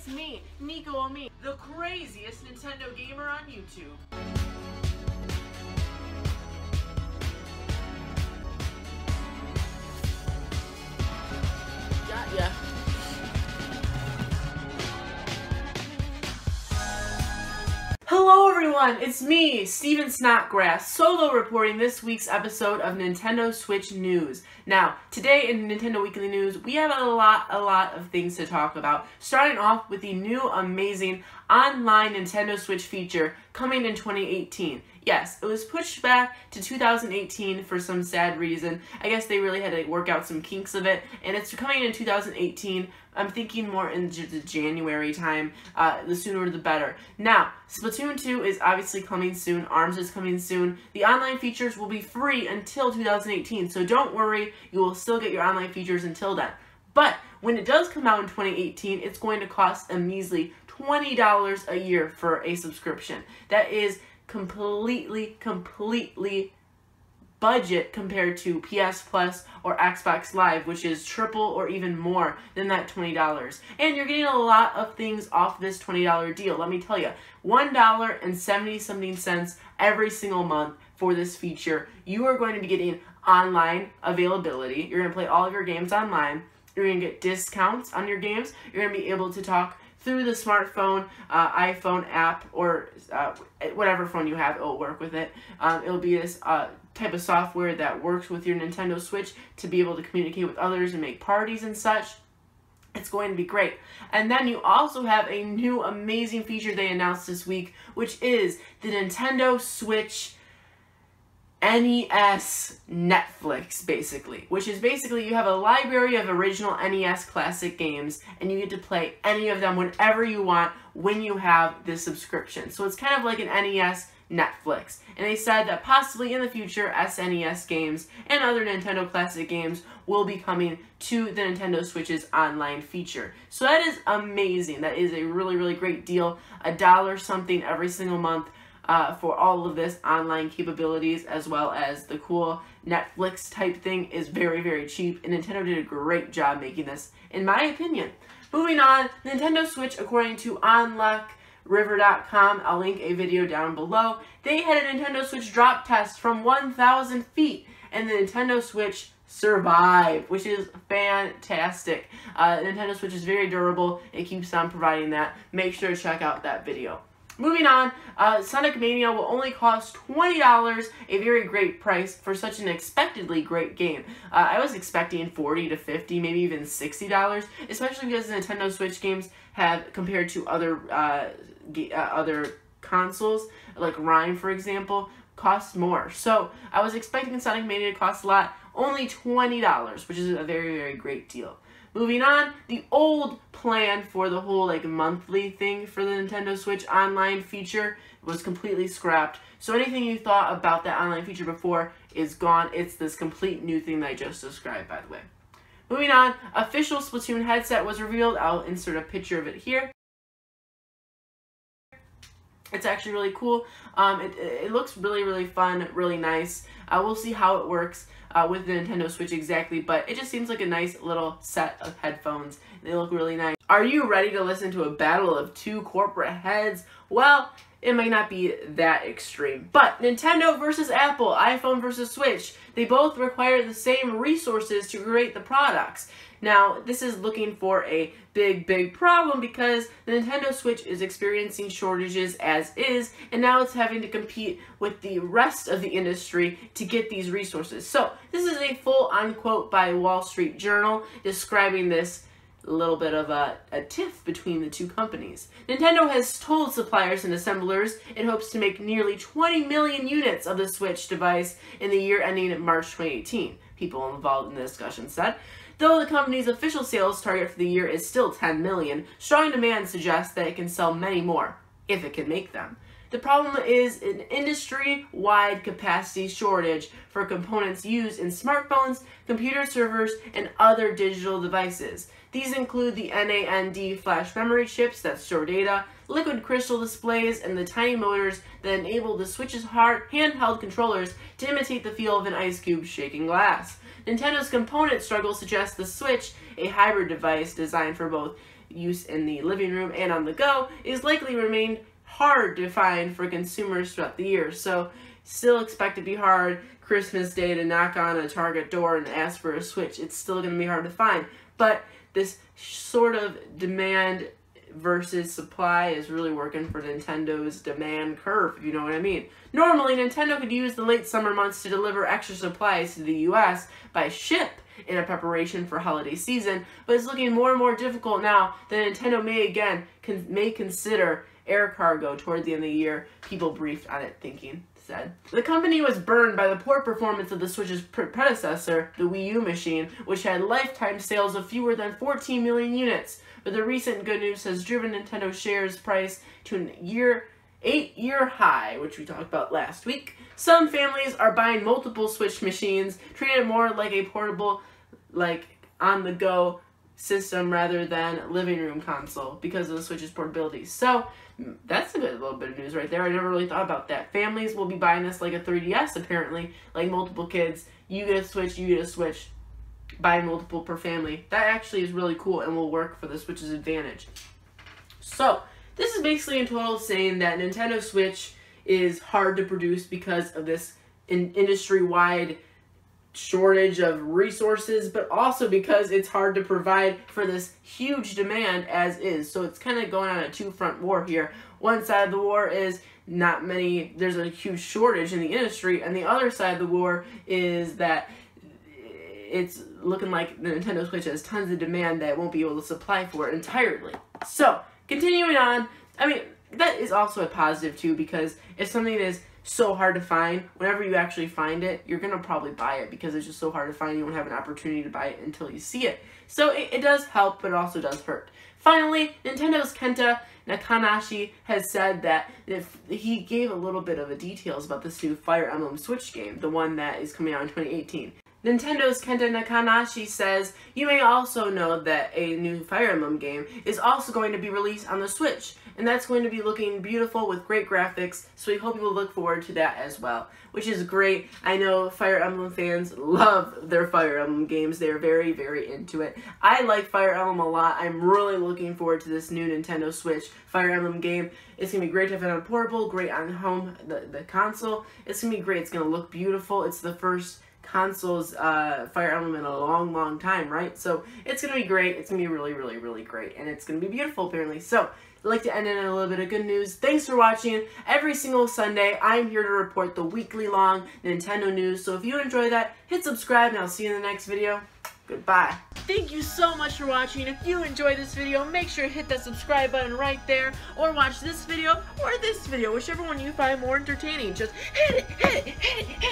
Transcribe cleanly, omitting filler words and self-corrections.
It's me, Nico Ami, the craziest Nintendo gamer on YouTube. Got ya. Hello everyone, it's me, Steven Snodgrass, solo reporting this week's episode of Nintendo Switch News. Now, today in Nintendo Weekly News, we have a lot of things to talk about, starting off with the new amazing online Nintendo Switch feature coming in 2018. Yes, it was pushed back to 2018 for some sad reason. I guess they really had to work out some kinks of it, and it's coming in 2018. I'm thinking more in the January time, the sooner the better. Now, Splatoon 2 is obviously coming soon, ARMS is coming soon. The online features will be free until 2018, so don't worry, you will still get your online features until then. But when it does come out in 2018, it's going to cost a measly $20 a year for a subscription. That is completely budget compared to PS Plus or Xbox Live, which is triple or even more than that $20. And you're getting a lot of things off this $20 deal. Let me tell you, $1.70-something every single month for this feature. You are going to be getting online availability. You're going to play all of your games online. You're going to get discounts on your games. You're going to be able to talk through the smartphone, iPhone app, or whatever phone you have, it will work with it. It'll be this type of software that works with your Nintendo Switch to be able to communicate with others and make parties and such. It's going to be great. And then you also have a new amazing feature they announced this week, which is the Nintendo Switch NES Netflix, basically. Which is basically you have a library of original NES classic games, and you get to play any of them whenever you want when you have this subscription. So it's kind of like an NES Netflix. And they said that possibly in the future, SNES games and other Nintendo classic games will be coming to the Nintendo Switch's online feature. So that is amazing. That is a really great deal. $1 something every single month for all of this online capabilities, as well as the cool Netflix type thing is very cheap. And Nintendo did a great job making this, in my opinion. Moving on, Nintendo Switch, according to OnLuckRiver.com, I'll link a video down below. They had a Nintendo Switch drop test from 1,000 feet, and the Nintendo Switch survived, which is fantastic. Nintendo Switch is very durable. It keeps on providing that. Make sure to check out that video. Moving on, Sonic Mania will only cost $20, a very great price for such an expectedly great game. I was expecting $40 to $50, maybe even $60, especially because the Nintendo Switch games have, compared to other consoles, like Rhyme, for example, cost more. So I was expecting Sonic Mania to cost a lot, only $20, which is a very great deal. Moving on, the old plan for the whole monthly thing for the Nintendo Switch online feature was completely scrapped. So anything you thought about that online feature before is gone. It's this complete new thing that I just described, by the way. Moving on, official Splatoon headset was revealed. I'll insert a picture of it here. It's actually really cool. It looks really fun, really nice. We'll see how it works with the Nintendo Switch exactly, but it just seems like a nice little set of headphones. They look really nice. Are you ready to listen to a battle of two corporate heads? Well, it might not be that extreme. But Nintendo versus Apple, iPhone versus Switch, they both require the same resources to create the products. Now, this is looking for a big problem because the Nintendo Switch is experiencing shortages as is, and now it's having to compete with the rest of the industry to get these resources. So, this is a full-on quote by Wall Street Journal describing this little bit of a tiff between the two companies. Nintendo has told suppliers and assemblers it hopes to make nearly 20 million units of the Switch device in the year ending March 2018. People involved in the discussion said. Though the company's official sales target for the year is still 10 million, strong demand suggests that it can sell many more, if it can make them. The problem is an industry-wide capacity shortage for components used in smartphones, computer servers, and other digital devices. These include the NAND flash memory chips that store data, liquid crystal displays, and the tiny motors that enable the Switch's handheld controllers to imitate the feel of an ice cube shaking glass. Nintendo's component struggle suggests the Switch, a hybrid device designed for both use in the living room and on the go is likely remain hard to find for consumers throughout the year. So still expect it to be hard Christmas Day to knock on a Target door and ask for a Switch. It's still going to be hard to find. But this sort of demand versus supply is really working for Nintendo's demand curve, if you know what I mean. Normally, Nintendo could use the late summer months to deliver extra supplies to the US by ship in a preparation for holiday season, but it's looking more and more difficult now that Nintendo may consider air cargo toward the end of the year, people briefed on it thinking. Said. The company was burned by the poor performance of the Switch's predecessor, the Wii U machine, which had lifetime sales of fewer than 14 million units. But the recent good news has driven Nintendo shares price to an 8-year high, which we talked about last week. Some families are buying multiple Switch machines, treating it more like a portable, like on-the-go system rather than living room console because of the Switch's portability. So that's a good little bit of news right there. I never really thought about that. Families will be buying this like a 3DS apparently, like multiple kids. You get a Switch, you get a Switch, buying multiple per family. That actually is really cool and will work for the Switch's advantage. So this is basically in total saying that Nintendo Switch is hard to produce because of this industry-wide shortage of resources, but also because it's hard to provide for this huge demand as is. So it's kind of going on a two-front war here. One side of the war is there's a huge shortage in the industry, and the other side of the war is that it's looking like the Nintendo Switch has tons of demand that it won't be able to supply for it entirely. So, continuing on, I mean, that is also a positive too, because if something is so hard to find, whenever you actually find it, you're going to probably buy it because it's just so hard to find. You won't have an opportunity to buy it until you see it. So it does help, but it also does hurt. Finally, Nintendo's Kenta Nakanashi has said that if he gave a little bit of the details about this new Fire Emblem Switch game, the one that is coming out in 2018. Nintendo's Kenta Nakanashi says, "You may also know that a new Fire Emblem game is also going to be released on the Switch, and that's going to be looking beautiful with great graphics, so we hope you will look forward to that as well," which is great. I know Fire Emblem fans love their Fire Emblem games. They're very, very into it. I like Fire Emblem a lot. I'm really looking forward to this new Nintendo Switch Fire Emblem game. It's going to be great to have it on portable, great on home, the console. It's going to be great. It's going to look beautiful. It's the first console's Fire Emblem in a long, long time, right? So it's going to be great. It's going to be really, really, really great. And it's going to be beautiful, apparently. So I'd like to end it on a little bit of good news. Thanks for watching. Every single Sunday, I'm here to report the weekly long Nintendo news. So if you enjoy that, hit subscribe, and I'll see you in the next video. Goodbye. Thank you so much for watching. If you enjoyed this video, make sure to hit that subscribe button right there, or watch this video or this video, whichever one you find more entertaining. Just hit it, hit it, hit it, hit it.